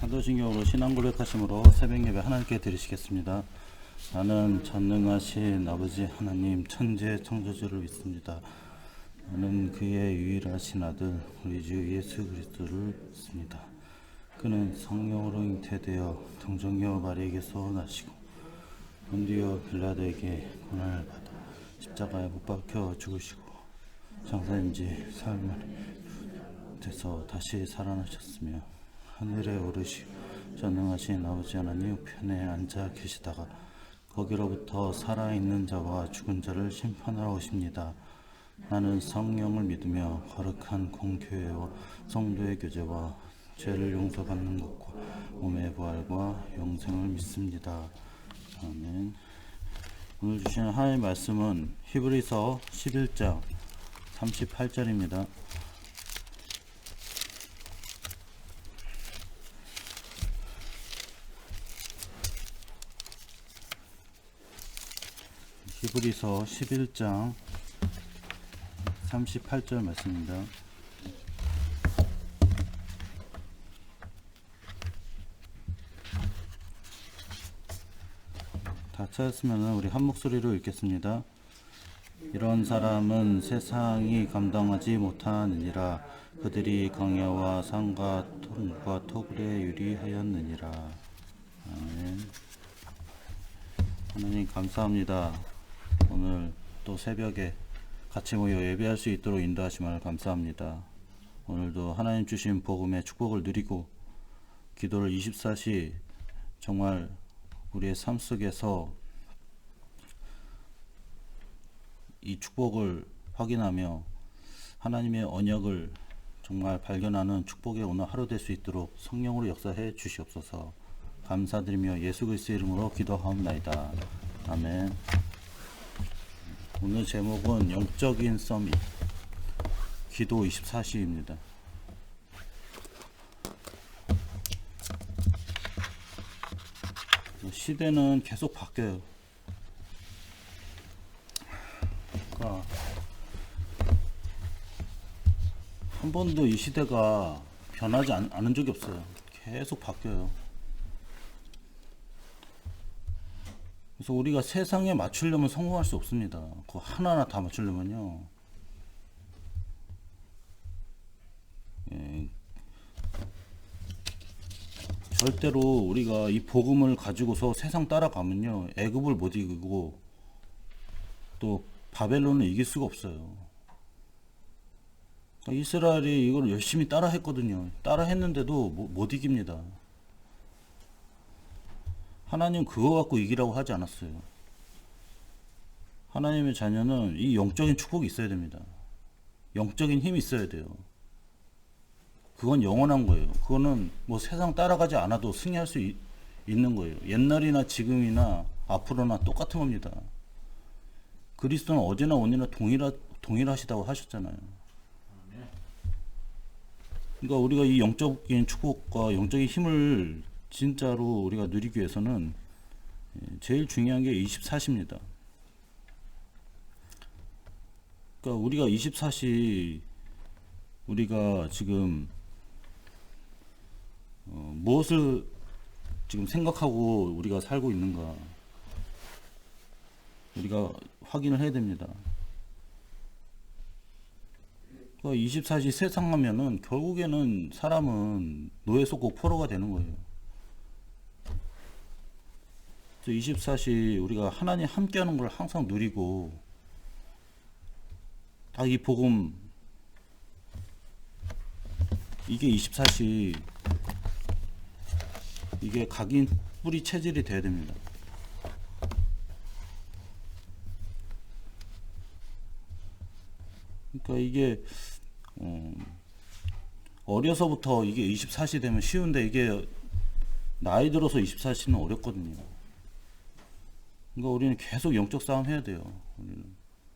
사도신경으로 신앙 고백하심으로 새벽 예배 하나님께 드리시겠습니다. 나는 전능하신 아버지 하나님 천재 창조주를 믿습니다. 나는 그의 유일하신 아들 우리 주 예수 그리스도를 믿습니다. 그는 성령으로 잉태되어 동정녀 마리에게서 나시고 본디오 빌라도에게 고난을 받아 십자가에 못 박혀 죽으시고 장사인 지 사흘 만에 돼서 다시 살아나셨으며 하늘에 오르시고 전능하신 아버지 하나님 우편에 앉아 계시다가 거기로부터 살아있는 자와 죽은 자를 심판하러 오십니다. 나는 성령을 믿으며 거룩한 공교회와 성도의 교제와 죄를 용서받는 것과 몸의 부활과 영생을 믿습니다. 아멘. 오늘 주시는 하나님의 말씀은 히브리서 11장 38절입니다. 히브리서 11장 38절 말씀입니다. 다 찾았으면 우리 한 목소리로 읽겠습니다. 이런 사람은 세상이 감당하지 못하느니라. 그들이 광야와 산과 통과 토굴에 유리하였느니라. 아멘. 하나님 감사합니다. 오늘 또 새벽에 같이 모여 예배할 수 있도록 인도하심을 감사합니다. 오늘도 하나님 주신 복음의 축복을 누리고 기도를 24시 정말 우리의 삶 속에서 이 축복을 확인하며 하나님의 언약을 정말 발견하는 축복의 오늘 하루 될 수 있도록 성령으로 역사해 주시옵소서. 감사드리며 예수 그리스도의 이름으로 기도하옵나이다. 아멘. 오늘 제목은 영적인 서밋 기도 24시입니다. 시대는 계속 바뀌어요. 그러니까 한 번도 이 시대가 변하지 않은 적이 없어요. 계속 바뀌어요. 그래서 우리가 세상에 맞추려면 성공할 수 없습니다. 그거 하나하나 다 맞추려면요. 예, 절대로 우리가 이 복음을 가지고서 세상 따라가면요. 애굽을 못 이기고 또 바벨론을 이길 수가 없어요. 그러니까 이스라엘이 이걸 열심히 따라 했거든요. 따라 했는데도 못 이깁니다. 하나님 그거 갖고 이기라고 하지 않았어요. 하나님의 자녀는 이 영적인 축복이 있어야 됩니다. 영적인 힘이 있어야 돼요. 그건 영원한 거예요. 그거는 뭐 세상 따라가지 않아도 승리할 수 있는 거예요. 옛날이나 지금이나 앞으로나 똑같은 겁니다. 그리스도는 어제나 오늘이나 동일하시다고 하셨잖아요. 그러니까 우리가 이 영적인 축복과 영적인 힘을 진짜로 우리가 누리기 위해서는 제일 중요한 게 24시입니다. 그러니까 우리가 24시 우리가 지금 무엇을 지금 생각하고 우리가 살고 있는가 우리가 확인을 해야 됩니다. 그러니까 24시 세상 하면은 결국에는 사람은 노예 속고 포로가 되는 거예요. 24시 우리가 하나님 함께하는 걸 항상 누리고 딱 이 복음 이게 24시 이게 각인 뿌리 체질이 돼야 됩니다. 그러니까 이게 어려서부터 이게 24시 되면 쉬운데 이게 나이 들어서 24시는 어렵거든요. 그러니까 우리는 계속 영적 싸움 해야 돼요.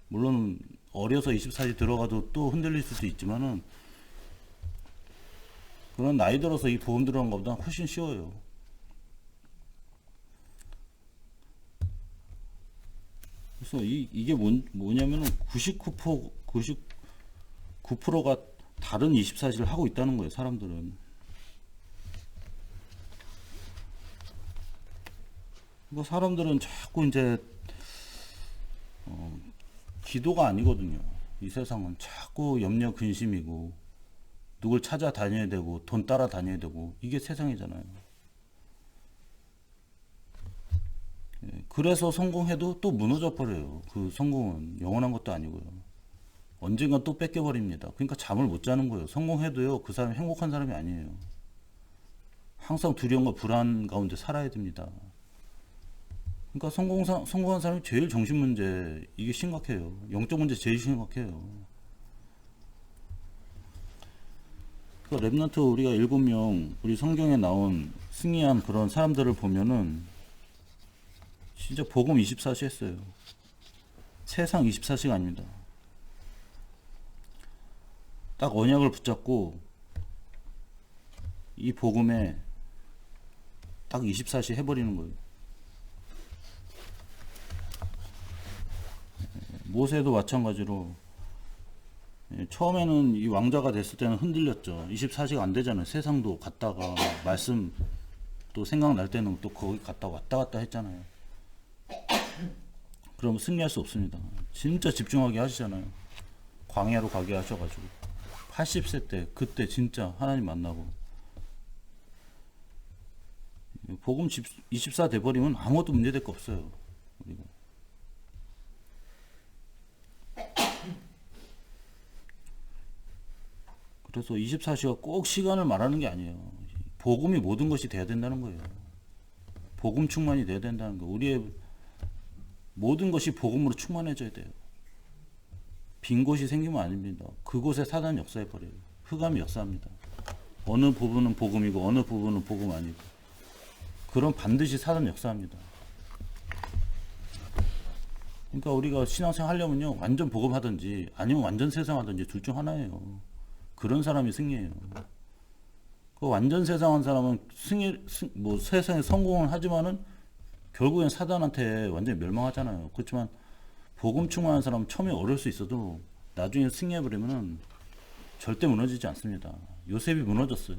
물론 어려서 24시 들어가도 또 흔들릴 수도 있지만은 그런 나이 들어서 이 보험 들어간 것보다 훨씬 쉬워요. 그래서 이게 뭐냐면은 99%가 다른 24시를 하고 있다는 거예요, 사람들은. 뭐 사람들은 자꾸 이제 기도가 아니거든요. 이 세상은 자꾸 염려 근심이고 누굴 찾아다녀야 되고 돈 따라다녀야 되고 이게 세상이잖아요. 그래서 성공해도 또 무너져 버려요. 그 성공은 영원한 것도 아니고요. 언젠간 또 뺏겨버립니다. 그러니까 잠을 못 자는 거예요. 성공해도요, 그 사람이 행복한 사람이 아니에요. 항상 두려움과 불안 가운데 살아야 됩니다. 그러니까 성공한 사람이 제일 정신 문제, 이게 심각해요. 영적 문제 제일 심각해요. 그러니까 랩넌트 우리가 7명, 우리 성경에 나온 승리한 그런 사람들을 보면은 진짜 복음 24시 했어요. 세상 24시가 아닙니다. 딱 언약을 붙잡고 이 복음에 딱 24시 해버리는 거예요. 모세도 마찬가지로 처음에는 이 왕자가 됐을 때는 흔들렸죠. 24시가 안 되잖아요. 세상도 갔다가 말씀 또 생각날 때는 또 거기 갔다 왔다 갔다 했잖아요. 그러면 승리할 수 없습니다. 진짜 집중하게 하시잖아요. 광야로 가게 하셔가지고 80세 때 그때 진짜 하나님 만나고 복음 24 돼버리면 아무것도 문제될 거 없어요. 우리가. 그래서 24시가 꼭 시간을 말하는 게 아니에요. 복음이 모든 것이 돼야 된다는 거예요. 복음 충만이 돼야 된다는 거. 우리의 모든 것이 복음으로 충만해져야 돼요. 빈 곳이 생기면 안 됩니다. 그곳에 사단이 역사해버려요. 흑암이 역사합니다. 어느 부분은 복음이고 어느 부분은 복음 아니고. 그럼 반드시 사단 역사합니다. 그러니까 우리가 신앙생활 하려면요, 완전 복음하든지 아니면 완전 세상하든지 둘 중 하나예요. 그런 사람이 승리예요. 그 완전 세상한 사람은 뭐 세상에 성공을 하지만은 결국엔 사단한테 완전히 멸망하잖아요. 그렇지만 복음 충만한 사람은 처음에 어려울 수 있어도 나중에 승리해버리면은 절대 무너지지 않습니다. 요셉이 무너졌어요.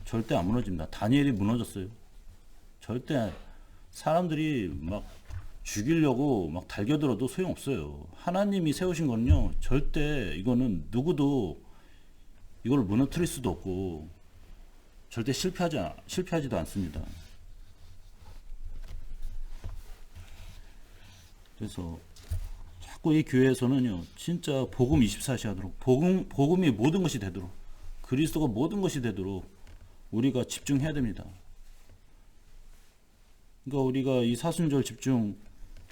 절대 안 무너집니다. 다니엘이 무너졌어요. 절대 사람들이 막 죽이려고 막 달겨들어도 소용없어요. 하나님이 세우신 거는요, 절대 이거는 누구도 이걸 무너뜨릴 수도 없고 절대 실패하지도 않습니다. 그래서 자꾸 이 교회에서는요, 진짜 복음 24시 하도록, 복음이 모든 것이 되도록, 그리스도가 모든 것이 되도록 우리가 집중해야 됩니다. 그러니까 우리가 이 사순절 집중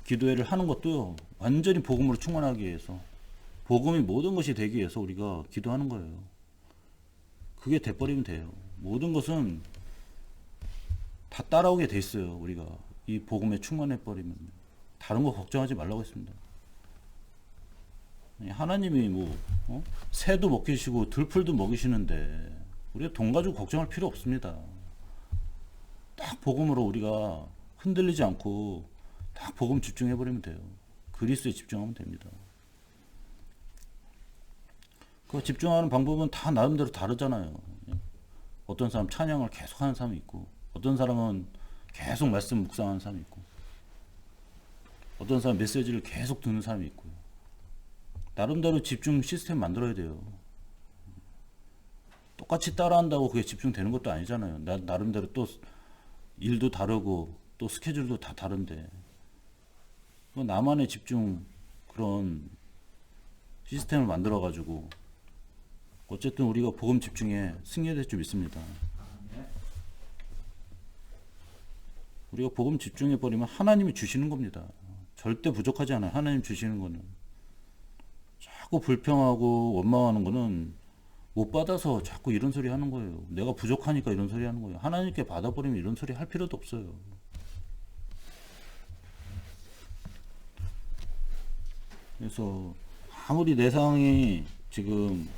기도회를 하는 것도요, 완전히 복음으로 충만하기 위해서, 복음이 모든 것이 되기 위해서 우리가 기도하는 거예요. 그게 돼버리면 돼요. 모든 것은 다 따라오게 돼 있어요. 우리가 이 복음에 충만해버리면 다른 거 걱정하지 말라고 했습니다. 하나님이 뭐 새도 먹이시고 들풀도 먹이시는데 우리가 돈 가지고 걱정할 필요 없습니다. 딱 복음으로 우리가 흔들리지 않고 딱 복음 집중해버리면 돼요. 그리스도에 집중하면 됩니다. 그 집중하는 방법은 다 나름대로 다르잖아요. 어떤 사람 찬양을 계속 하는 사람이 있고, 어떤 사람은 계속 말씀 묵상하는 사람이 있고, 어떤 사람 메시지를 계속 듣는 사람이 있고요. 나름대로 집중 시스템 만들어야 돼요. 똑같이 따라한다고 그게 집중되는 것도 아니잖아요. 나름대로 또 일도 다르고 또 스케줄도 다 다른데 나만의 집중 그런 시스템을 만들어 가지고 어쨌든 우리가 복음 집중에 승리될 줄 믿습니다. 우리가 복음 집중해 버리면 하나님이 주시는 겁니다. 절대 부족하지 않아요. 하나님 주시는 거는. 자꾸 불평하고 원망하는 거는 못 받아서 자꾸 이런 소리 하는 거예요. 내가 부족하니까 이런 소리 하는 거예요. 하나님께 받아버리면 이런 소리 할 필요도 없어요. 그래서 아무리 내 상황이 지금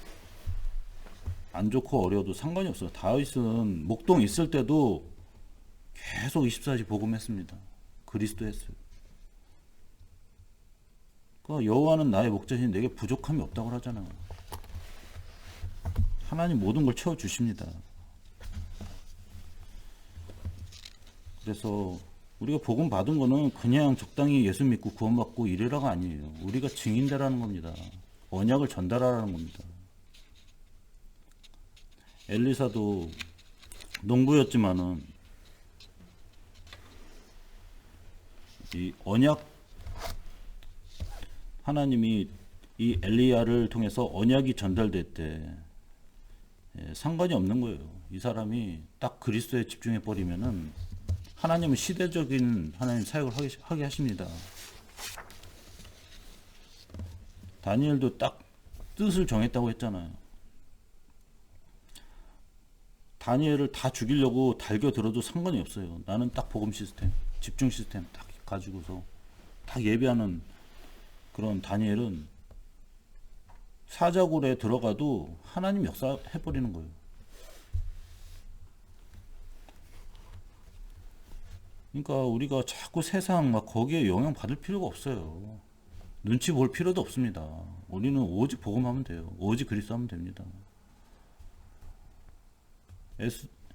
안 좋고 어려워도 상관이 없어요. 다윗은 목동 있을 때도 계속 24시 복음했습니다. 그리스도 했어요. 그러니까 여호와는 나의 목자시니 내게 부족함이 없다고 하잖아요. 하나님 모든 걸 채워주십니다. 그래서 우리가 복음 받은 거는 그냥 적당히 예수 믿고 구원받고 이래라가 아니에요. 우리가 증인되라는 겁니다. 언약을 전달하라는 겁니다. 엘리사도 농부였지만은 이 언약 하나님이 이 엘리야를 통해서 언약이 전달될 때 상관이 없는 거예요. 이 사람이 딱 그리스도에 집중해 버리면은 하나님은 시대적인 하나님 사역을 하게 하십니다. 다니엘도 딱 뜻을 정했다고 했잖아요. 다니엘을 다 죽이려고 달겨들어도 상관이 없어요. 나는 딱 복음 시스템, 집중 시스템 딱 가지고서 딱 예배하는 그런 다니엘은 사자굴에 들어가도 하나님 역사해버리는 거예요. 그러니까 우리가 자꾸 세상 막 거기에 영향 받을 필요가 없어요. 눈치 볼 필요도 없습니다. 우리는 오직 복음하면 돼요. 오직 그리스도 하면 됩니다.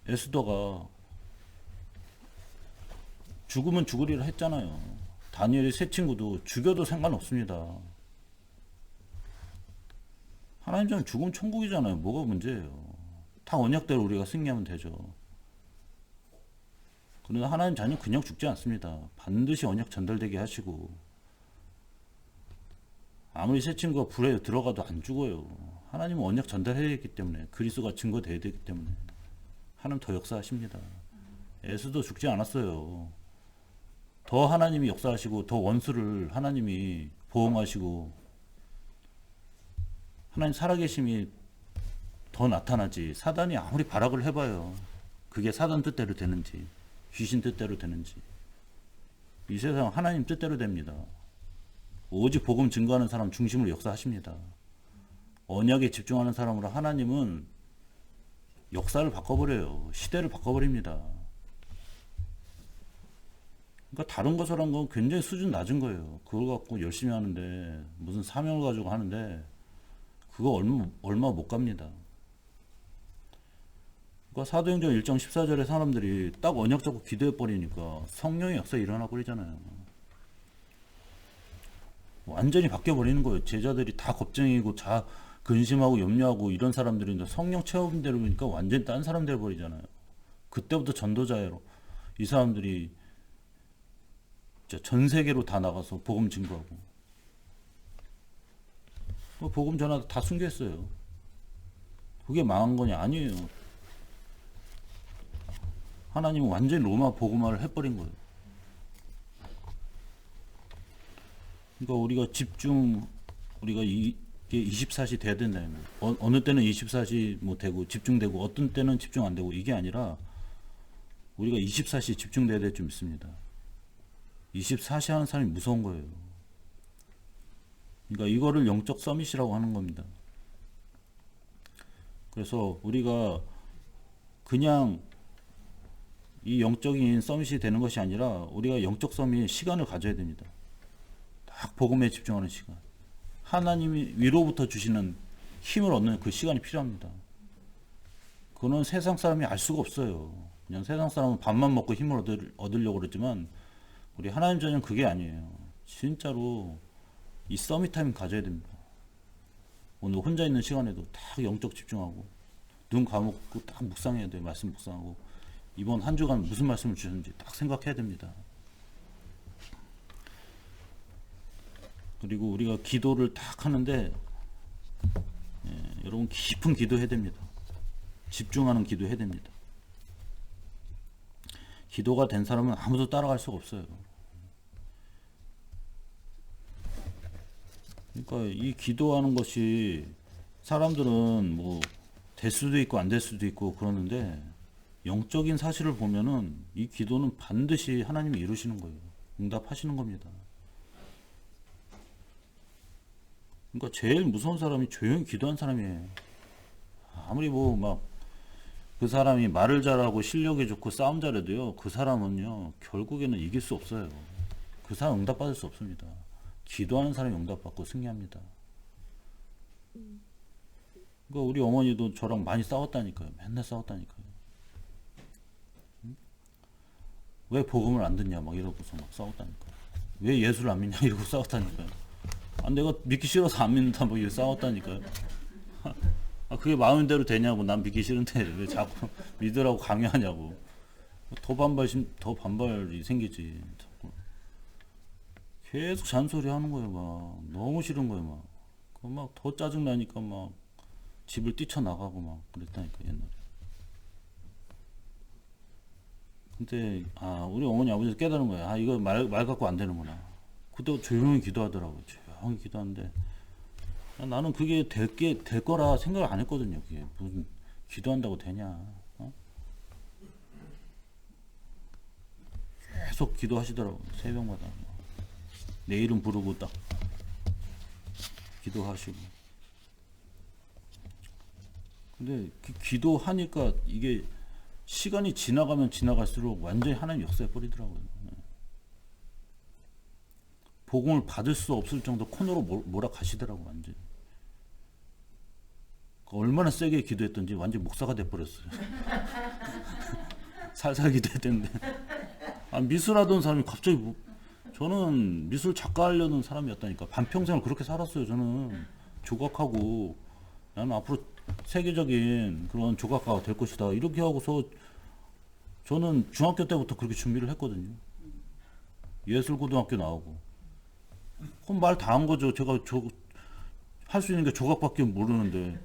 에스더가 죽으면 죽으리라 했잖아요. 다니엘의 세 친구도 죽여도 상관없습니다. 하나님 자는 죽으면 천국이잖아요. 뭐가 문제예요. 다 언약대로 우리가 승리하면 되죠. 그러나 하나님 자녀는 그냥 죽지 않습니다. 반드시 언약 전달되게 하시고 아무리 새 친구가 불에 들어가도 안 죽어요. 하나님은 언약 전달해야 되기 때문에 그리스도가 증거되어야 되기 때문에 하나님 더 역사하십니다. 에스도 죽지 않았어요. 더 하나님이 역사하시고 더 원수를 하나님이 보호하시고 하나님 살아계심이 더 나타나지. 사단이 아무리 발악을 해봐요. 그게 사단 뜻대로 되는지 귀신 뜻대로 되는지. 이 세상 하나님 뜻대로 됩니다. 오직 복음 증거하는 사람 중심으로 역사하십니다. 언약에 집중하는 사람으로 하나님은 역사를 바꿔버려요. 시대를 바꿔버립니다. 그러니까 다른 것이란 건 굉장히 수준 낮은 거예요. 그걸 갖고 열심히 하는데 무슨 사명을 가지고 하는데 그거 얼마 못 갑니다. 그러니까 사도행전 1장 14절에 사람들이 딱 언약 잡고 기도해 버리니까 성령의 역사 일어나 버리잖아요. 완전히 바뀌어 버리는 거예요. 제자들이 다 겁쟁이고 다 근심하고 염려하고 이런 사람들이 성령 체험대로 보니까 완전히 딴 사람 돼 버리잖아요. 그때부터 전도자예요. 이 사람들이 전 세계로 다 나가서 복음 증거하고 복음 전하다 다 순교했어요. 그게 망한 거냐? 아니에요. 하나님은 완전히 로마 복음화를 해버린 거예요. 그러니까 우리가 우리가 이게 24시 돼야 된다는 거예요. 어느 때는 24시 뭐 되고 집중되고 어떤 때는 집중 안 되고 이게 아니라 우리가 24시 집중돼야 될 줄 믿습니다. 24시 하는 사람이 무서운 거예요. 그러니까 이거를 영적 서밋이라고 하는 겁니다. 그래서 우리가 그냥 이 영적인 서밋이 되는 것이 아니라 우리가 영적 서밋 시간을 가져야 됩니다. 딱 복음에 집중하는 시간. 하나님이 위로부터 주시는 힘을 얻는 그 시간이 필요합니다. 그거는 세상 사람이 알 수가 없어요. 그냥 세상 사람은 밥만 먹고 힘을 얻으려고 그러지만 우리 하나님 자녀는 그게 아니에요. 진짜로 이 서밋 타임 가져야 됩니다. 오늘 혼자 있는 시간에도 딱 영적 집중하고 눈 감고 딱 묵상해야 돼요. 말씀 묵상하고 이번 한 주간 무슨 말씀을 주셨는지 딱 생각해야 됩니다. 그리고 우리가 기도를 딱 하는데 여러분 깊은 기도해야 됩니다. 집중하는 기도해야 됩니다. 기도가 된 사람은 아무도 따라갈 수가 없어요. 그러니까 이 기도하는 것이 사람들은 뭐 될 수도 있고 안 될 수도 있고 그러는데 영적인 사실을 보면은 이 기도는 반드시 하나님이 이루시는 거예요. 응답하시는 겁니다. 그러니까 제일 무서운 사람이 조용히 기도한 사람이에요. 아무리 뭐 막 그 사람이 말을 잘하고 실력이 좋고 싸움 잘해도요, 그 사람은요 결국에는 이길 수 없어요. 그 사람 응답받을 수 없습니다. 기도하는 사람이 응답받고 승리합니다. 그러니까 우리 어머니도 저랑 많이 싸웠다니까요. 맨날 싸웠다니까요. 왜 복음을 안 듣냐 막 이러고서 막 싸웠다니까. 왜 예수를 안 믿냐 이러고 싸웠다니까요. 아, 내가 믿기 싫어서 안 믿는다 뭐 이러고 싸웠다니까요. 아, 그게 마음대로 되냐고. 난 믿기 싫은데 왜 자꾸 믿으라고 강요하냐고. 더 반발이 생기지. 자꾸 계속 잔소리 하는 거예요. 막 너무 싫은 거예요. 막 그 막 더 짜증 나니까 막 집을 뛰쳐나가고 막 그랬다니까 옛날에. 근데 우리 어머니 아버지 깨달은 거야. 이거 말 갖고 안 되는구나. 그때 조용히 기도하더라고. 조용히 기도하는데 나는 그게 될 거라 생각을 안 했거든요. 그게 무슨 기도한다고 되냐. 어? 계속 기도하시더라고. 새벽마다 내 이름 부르고 딱 기도하시고. 근데 기도하니까 이게 시간이 지나가면 지나갈수록 완전히 하나님 역사해 버리더라고요. 복음을 받을 수 없을 정도 코너로 몰아가시더라고 완전히. 얼마나 세게 기도했던지 완전 목사가 돼버렸어요. 살살 기도했는데 미술하던 사람이 갑자기 저는 미술 작가 하려는 사람이었다니까. 반평생을 그렇게 살았어요. 저는 조각하고 나는 앞으로 세계적인 그런 조각가가 될 것이다 이렇게 하고서 저는 중학교 때부터 그렇게 준비를 했거든요. 예술고등학교 나오고 그럼 말 다 한 거죠. 제가 할 수 있는 게 조각밖에 모르는데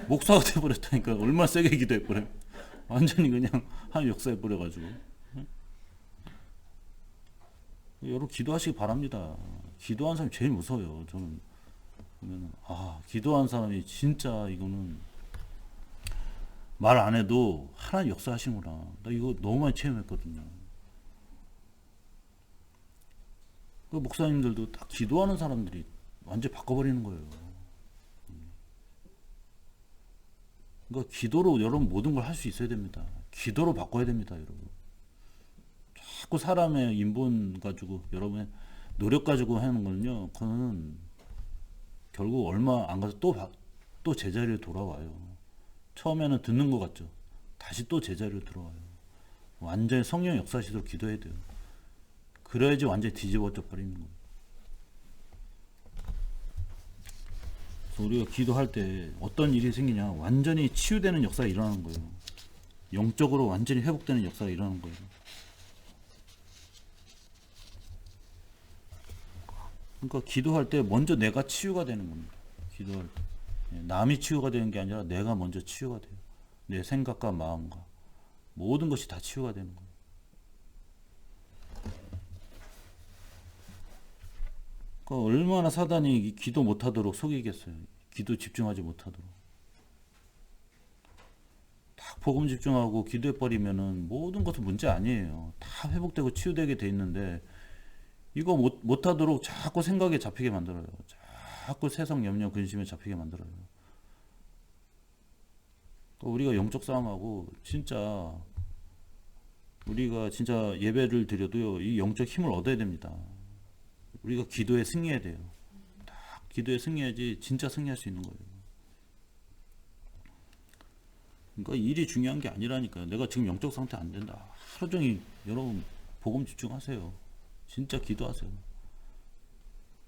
목사가 돼버렸다니까. 얼마나 세게 기도해버려. 완전히 그냥 한 역사해버려가지고. 여러분 기도하시기 바랍니다. 기도하는 사람이 제일 무서워요. 저는 보면 기도하는 사람이 진짜 이거는 말 안 해도 하나님 역사하시구나. 나 이거 너무 많이 체험했거든요. 그 목사님들도 딱 기도하는 사람들이 완전 바꿔버리는 거예요. 그러니까 기도로 여러분 모든 걸 할 수 있어야 됩니다. 기도로 바꿔야 됩니다, 여러분. 자꾸 사람의 인본 가지고 여러분의 노력 가지고 하는 거는요, 그거는 결국 얼마 안 가서 또 제자리로 돌아와요. 처음에는 듣는 것 같죠. 다시 또 제자리로 들어와요. 완전히 성령 역사시도록 기도해야 돼요. 그래야지 완전히 뒤집어져 버리는 거예요. 그래서 우리가 기도할 때 어떤 일이 생기냐, 완전히 치유되는 역사가 일어나는 거예요. 영적으로 완전히 회복되는 역사가 일어나는 거예요. 그러니까 기도할 때 먼저 내가 치유가 되는 겁니다. 기도할 때. 남이 치유가 되는 게 아니라 내가 먼저 치유가 돼요. 내 생각과 마음과 모든 것이 다 치유가 되는 거예요. 그러니까 얼마나 사단이 기도 못하도록 속이겠어요. 기도 집중하지 못하도록. 딱 복음 집중하고 기도해버리면은 모든 것은 문제 아니에요. 다 회복되고 치유되게 돼 있는데 이거 못하도록 자꾸 생각에 잡히게 만들어요. 자꾸 세상 염려 근심에 잡히게 만들어요. 우리가 영적 싸움하고 우리가 진짜 예배를 드려도요, 이 영적 힘을 얻어야 됩니다. 우리가 기도에 승리해야 돼요. 딱 기도에 승리해야지 진짜 승리할 수 있는 거예요. 그러니까 일이 중요한 게 아니라니까요. 내가 지금 영적 상태 안 된다. 하루 종일 여러분 복음 집중하세요. 진짜 기도하세요.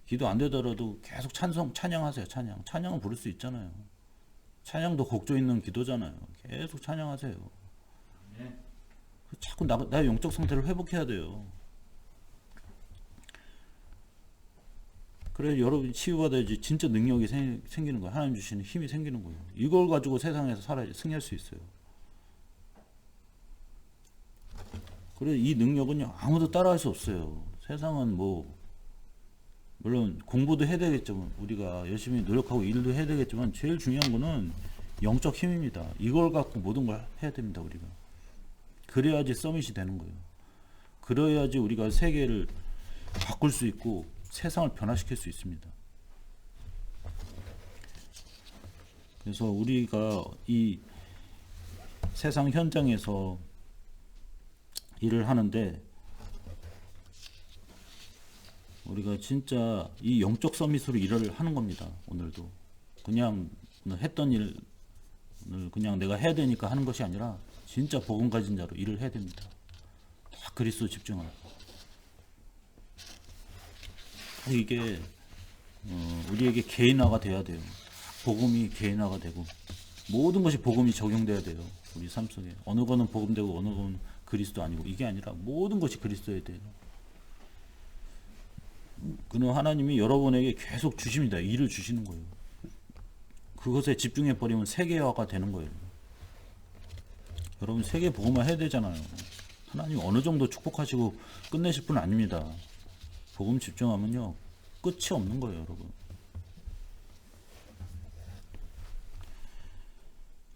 기도 안 되더라도 계속 찬양하세요. 찬양은 부를 수 있잖아요. 찬양도 곡조 있는 기도잖아요. 계속 찬양하세요. 자꾸 나의 영적 상태를 회복해야 돼요. 그래 여러분이 치유받아야지 진짜 능력이 생기는 거예요. 하나님 주시는 힘이 생기는 거예요. 이걸 가지고 세상에서 승리할 수 있어요. 그래 이 능력은요 아무도 따라할 수 없어요. 세상은 물론 공부도 해야 되겠지만 우리가 열심히 노력하고 일도 해야 되겠지만 제일 중요한 거는 영적 힘입니다. 이걸 갖고 모든 걸 해야 됩니다. 우리가 그래야지 서밋이 되는 거예요. 그래야지 우리가 세계를 바꿀 수 있고 세상을 변화시킬 수 있습니다. 그래서 우리가 이 세상 현장에서 일을 하는데 우리가 진짜 이 영적 서밋으로 일을 하는 겁니다. 오늘도 그냥 했던 일을 그냥 내가 해야 되니까 하는 것이 아니라 진짜 복음 가진 자로 일을 해야 됩니다. 다 그리스도 집중하라. 이게 우리에게 개인화가 돼야 돼요. 복음이 개인화가 되고 모든 것이 복음이 적용돼야 돼요. 우리 삶 속에 어느 거는 복음되고 어느 거는 그리스도 아니고, 이게 아니라 모든 것이 그리스도에 돼요. 그는 하나님이 여러분에게 계속 주십니다. 일을 주시는 거예요. 그것에 집중해 버리면 세계화가 되는 거예요. 여러분 세계 복음화 해야 되잖아요. 하나님 어느 정도 축복하시고 끝내실 분 아닙니다. 복음 집중하면요 끝이 없는 거예요, 여러분.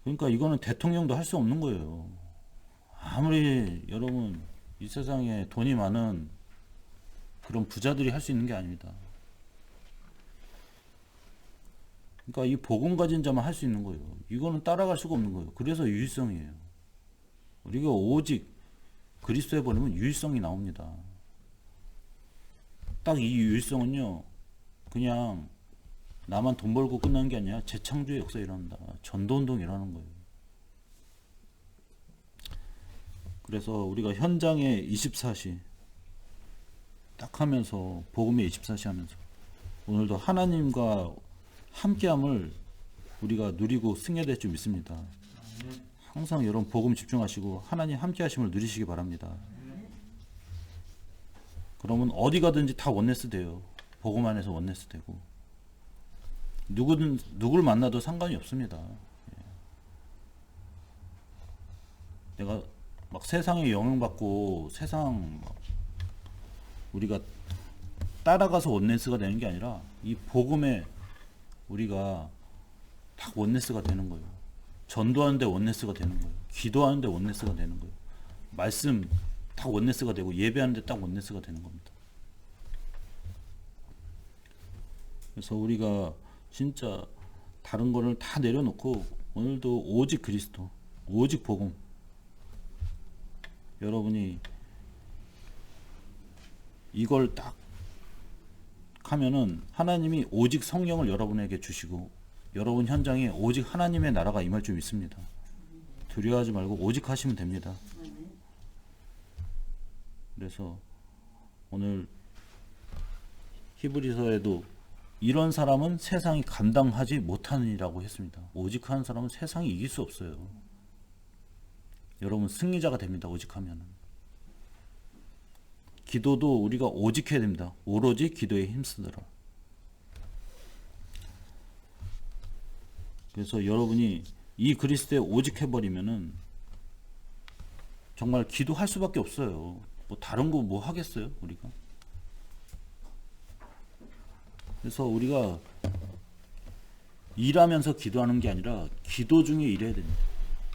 그러니까 이거는 대통령도 할 수 없는 거예요. 아무리 여러분 이 세상에 돈이 많은 그런 부자들이 할 수 있는 게 아닙니다. 그러니까 이 복음 가진 자만 할 수 있는 거예요. 이거는 따라갈 수가 없는 거예요. 그래서 유일성이에요. 우리가 오직 그리스도에 버리면 유일성이 나옵니다. 딱 이 유일성은요, 그냥 나만 돈 벌고 끝나는 게 아니라 재창조의 역사가 일어난다. 전도운동이 일어나는 거예요. 그래서 우리가 현장에 24시 딱 하면서, 복음에 24시 하면서 오늘도 하나님과 함께함을 우리가 누리고 승리될 줄 믿습니다. 항상 여러분 복음 집중하시고 하나님 함께하심을 누리시기 바랍니다. 그러면 어디 가든지 다 원네스 돼요. 복음 안에서 원네스 되고 누구를 만나도 상관이 없습니다. 내가 막 세상에 영향받고 세상 우리가 따라가서 원네스가 되는 게 아니라 이 복음에 우리가 딱 원네스가 되는 거예요. 전도하는데 원네스가 되는 거예요. 기도하는데 원네스가 되는 거예요. 말씀 딱 원네스가 되고 예배하는데 딱 원네스가 되는 겁니다. 그래서 우리가 진짜 다른 거를 다 내려놓고 오늘도 오직 그리스도, 오직 복음, 여러분이 이걸 딱 하면은 하나님이 오직 성령을 여러분에게 주시고 여러분 현장에 오직 하나님의 나라가 임할 줄 믿습니다. 두려워하지 말고 오직 하시면 됩니다. 그래서 오늘 히브리서에도 이런 사람은 세상이 감당하지 못하느니라고 했습니다. 오직 하는 사람은 세상이 이길 수 없어요. 여러분 승리자가 됩니다. 오직 하면은. 기도도 우리가 오직 해야 됩니다. 오로지 기도에 힘쓰더라. 그래서 여러분이 이 그리스도에 오직 해버리면은 정말 기도할 수밖에 없어요. 뭐 다른 거 뭐 하겠어요, 우리가? 그래서 우리가 일하면서 기도하는 게 아니라 기도 중에 일해야 됩니다.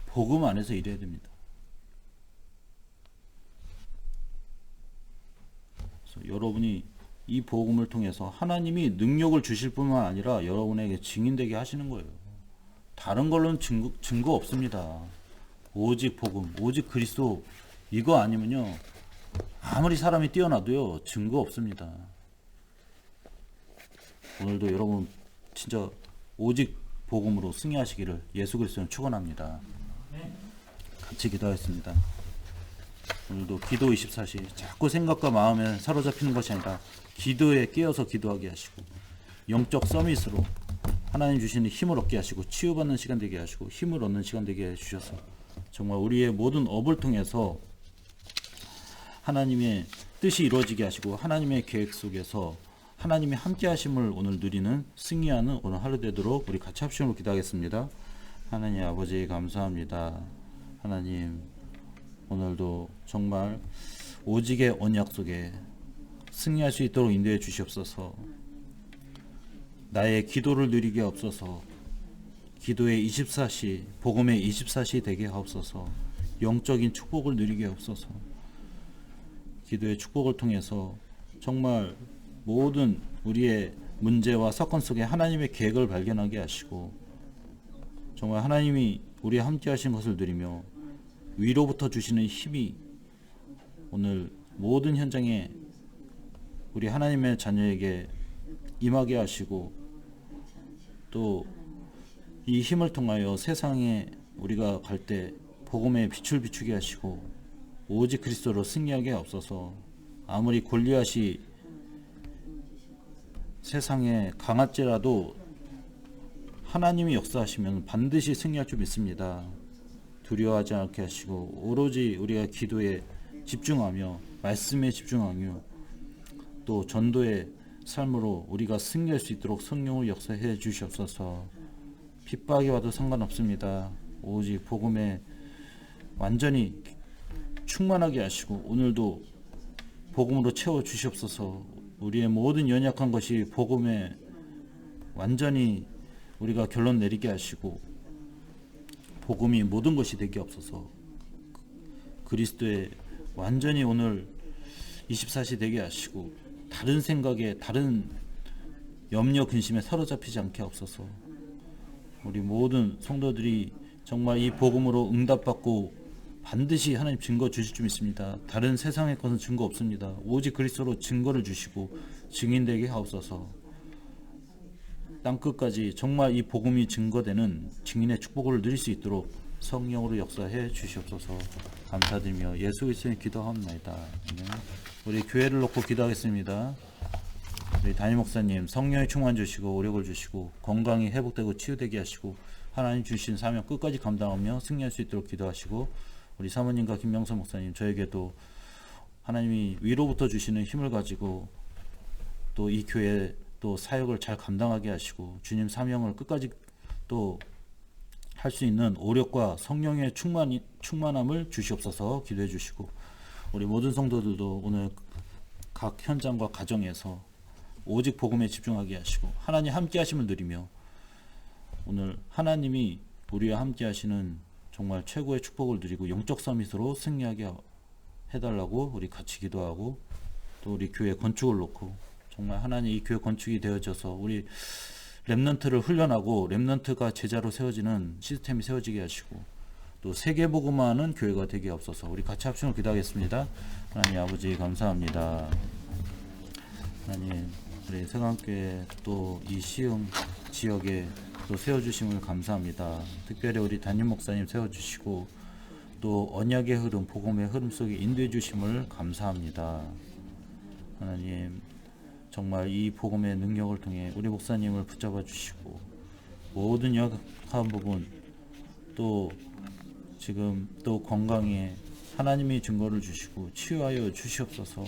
복음 안에서 일해야 됩니다. 그래서 여러분이 이 복음을 통해서 하나님이 능력을 주실 뿐만 아니라 여러분에게 증인되게 하시는 거예요. 다른 걸로는 증거 없습니다. 오직 복음, 오직 그리스도, 이거 아니면요 아무리 사람이 뛰어나도요 증거 없습니다. 오늘도 여러분 진짜 오직 복음으로 승리하시기를 예수 그리스도는 축원합니다. 같이 기도하겠습니다. 오늘도 기도 24시 자꾸 생각과 마음에 사로잡히는 것이 아니라 기도에 깨어서 기도하게 하시고 영적 서밋으로 하나님 주시는 힘을 얻게 하시고 치유받는 시간 되게 하시고 힘을 얻는 시간 되게 해주셔서 정말 우리의 모든 업을 통해서 하나님의 뜻이 이루어지게 하시고 하나님의 계획 속에서 하나님의 함께 하심을 오늘 누리는 승리하는 오늘 하루 되도록 우리 같이 합심으로 기도하겠습니다. 하나님 아버지 감사합니다. 하나님 오늘도 정말 오직의 언약 속에 승리할 수 있도록 인도해 주시옵소서. 나의 기도를 누리게 하옵소서. 기도의 24시, 복음의 24시 되게 하옵소서. 영적인 축복을 누리게 하옵소서. 기도의 축복을 통해서 정말 모든 우리의 문제와 사건 속에 하나님의 계획을 발견하게 하시고 정말 하나님이 우리와 함께 하신 것을 누리며 위로부터 주시는 힘이 오늘 모든 현장에 우리 하나님의 자녀에게 임하게 하시고 또 이 힘을 통하여 세상에 우리가 갈 때 복음의 빛을 비추게 하시고 오직 그리스도로 승리하게 없어서 아무리 골리앗이 세상에 강할지라도 하나님이 역사하시면 반드시 승리할 줄 믿습니다. 두려워하지 않게 하시고 오로지 우리가 기도에 집중하며 말씀에 집중하며 또 전도의 삶으로 우리가 승리할 수 있도록 성령을 역사해 주시옵소서. 핍박이 와도 상관없습니다. 오직 복음에 완전히 충만하게 하시고 오늘도 복음으로 채워 주시옵소서. 우리의 모든 연약한 것이 복음에 완전히 우리가 결론 내리게 하시고 복음이 모든 것이 되게 없어서 그리스도의 완전히 오늘 24시 되게 하시고 다른 생각에 다른 염려 근심에 사로잡히지 않게 없어서 우리 모든 성도들이 정말 이 복음으로 응답받고 반드시 하나님 증거 주실 줄 믿습니다. 다른 세상의 것은 증거 없습니다. 오직 그리스도로 증거를 주시고 증인되게 하옵소서. 땅끝까지 정말 이 복음이 증거되는 증인의 축복을 누릴 수 있도록 성령으로 역사해 주시옵소서. 감사드리며 예수 그리스도의 기도하옵나이다. 우리 교회를 놓고 기도하겠습니다. 우리 담임 목사님 성령의 충만 주시고 오력을 주시고 건강이 회복되고 치유되게 하시고 하나님 주신 사명 끝까지 감당하며 승리할 수 있도록 기도하시고 우리 사모님과 김명선 목사님 저에게도 하나님이 위로부터 주시는 힘을 가지고 또 이 교회 또 사역을 잘 감당하게 하시고 주님 사명을 끝까지 또 할 수 있는 오력과 성령의 충만함을 주시옵소서. 기도해 주시고 우리 모든 성도들도 오늘 각 현장과 가정에서 오직 복음에 집중하게 하시고 하나님 함께 하심을 누리며 오늘 하나님이 우리와 함께 하시는 정말 최고의 축복을 누리고 영적 서밋으로 승리하게 해달라고 우리 같이 기도하고 또 우리 교회 건축을 놓고 정말 하나님 이 교회 건축이 되어져서 우리 렘넌트를 훈련하고 렘넌트가 제자로 세워지는 시스템이 세워지게 하시고 또 세계복음화하는 교회가 되게 없어서 우리 같이 합심을 기도하겠습니다. 하나님 아버지 감사합니다. 하나님 우리 세강교회 또 이 시흥 지역에 또 세워주심을 감사합니다. 특별히 우리 담임 목사님 세워주시고 또 언약의 흐름 복음의 흐름 속에 인도해 주심을 감사합니다. 하나님 정말 이 복음의 능력을 통해 우리 목사님을 붙잡아 주시고 모든 약한 부분 또 지금 또 건강에 하나님이 증거를 주시고 치유하여 주시옵소서.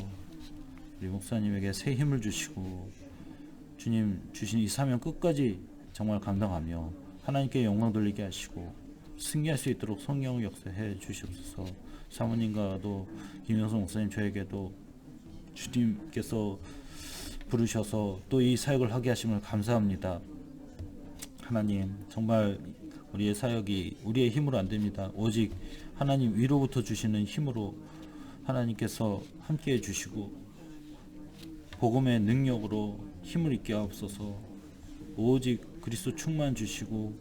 우리 목사님에게 새 힘을 주시고 주님 주신 이 사명 끝까지 정말 감당하며 하나님께 영광 돌리게 하시고 승리할 수 있도록 성령을 역사해 주시옵소서. 사모님과도 김영선 목사님 저에게도 주님께서 부르셔서 또 이 사역을 하게 하심을 감사합니다. 하나님 정말 우리의 사역이 우리의 힘으로 안 됩니다. 오직 하나님 위로부터 주시는 힘으로 하나님께서 함께 해주시고 복음의 능력으로 힘을 있게 하옵소서. 오직 그리스도 충만 주시고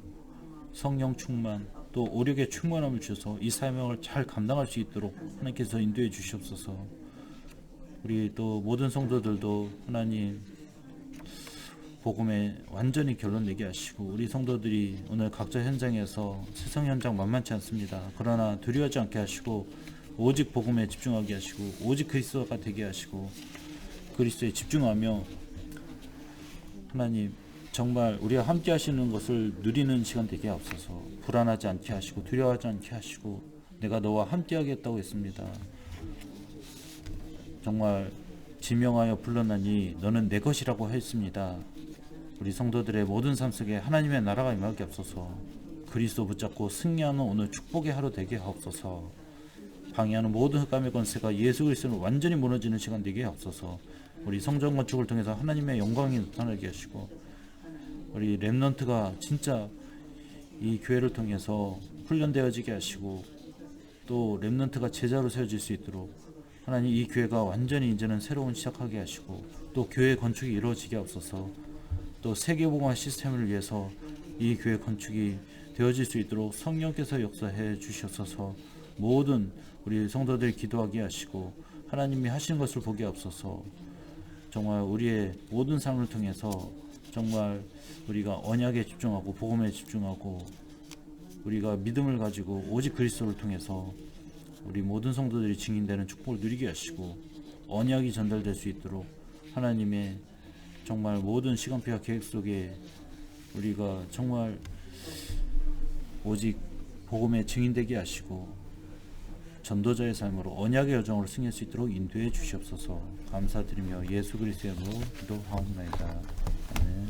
성령 충만 또 오력의 충만함을 주셔서 이 사명을 잘 감당할 수 있도록 하나님께서 인도해 주시옵소서. 우리 또 모든 성도들도 하나님 복음에 완전히 결론 내게 하시고 우리 성도들이 오늘 각자 현장에서 세상 현장 만만치 않습니다. 그러나 두려워하지 않게 하시고 오직 복음에 집중하게 하시고 오직 그리스도가 되게 하시고 그리스도에 집중하며 하나님 정말 우리와 함께 하시는 것을 누리는 시간 되게 하옵소서. 불안하지 않게 하시고 두려워하지 않게 하시고 내가 너와 함께 하겠다고 했습니다. 정말 지명하여 불렀나니 너는 내 것이라고 했습니다. 우리 성도들의 모든 삶 속에 하나님의 나라가 임하게 없어서 그리스도 붙잡고 승리하는 오늘 축복의 하루 되게 하옵소서. 방해하는 모든 흑암의 권세가 예수 그리스도는 완전히 무너지는 시간 되게 하옵소서. 우리 성전 건축을 통해서 하나님의 영광이 나타나게 하시고 우리 렘넌트가 진짜 이 교회를 통해서 훈련되어지게 하시고 또 렘넌트가 제자로 세워질 수 있도록 하나님 이 교회가 완전히 이제는 새로운 시작하게 하시고 또 교회 건축이 이루어지게 하옵소서. 또 세계복음화 시스템을 위해서 이 교회 건축이 되어질 수 있도록 성령께서 역사해 주시옵소서. 모든 우리 성도들이 기도하게 하시고 하나님이 하신 것을 보게 하옵소서. 정말 우리의 모든 삶을 통해서 정말 우리가 언약에 집중하고 복음에 집중하고 우리가 믿음을 가지고 오직 그리스도를 통해서 우리 모든 성도들이 증인되는 축복을 누리게 하시고 언약이 전달될 수 있도록 하나님의 정말 모든 시간표와 계획 속에 우리가 정말 오직 복음의 증인되게 하시고 전도자의 삶으로 언약의 여정으로 승리할 수 있도록 인도해 주시옵소서. 감사드리며 예수 그리스도의 이름으로 기도하옵나이다. 아멘.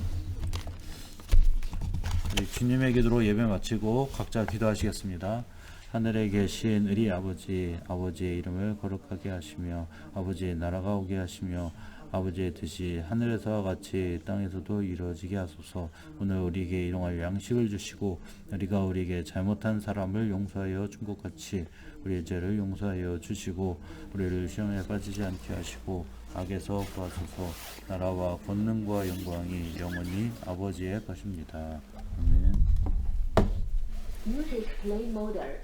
우리 주님의 기도로 예배 마치고 각자 기도하시겠습니다. 하늘에 계신 우리 아버지, 아버지의 이름을 거룩하게 하시며 아버지의 나라가 오게 하시며 아버지의 뜻이 하늘에서와 같이 땅에서도 이루어지게 하소서. 오늘 우리에게 일용할 양식을 주시고 우리가 우리에게 잘못한 사람을 용서하여 준 것 같이 우리의 죄를 용서하여 주시고 우리를 시험에 빠지지 않게 하시고 악에서 구하소서. 나라와 권능과 영광이 영원히 아버지의 것입니다. 아멘. Music play model.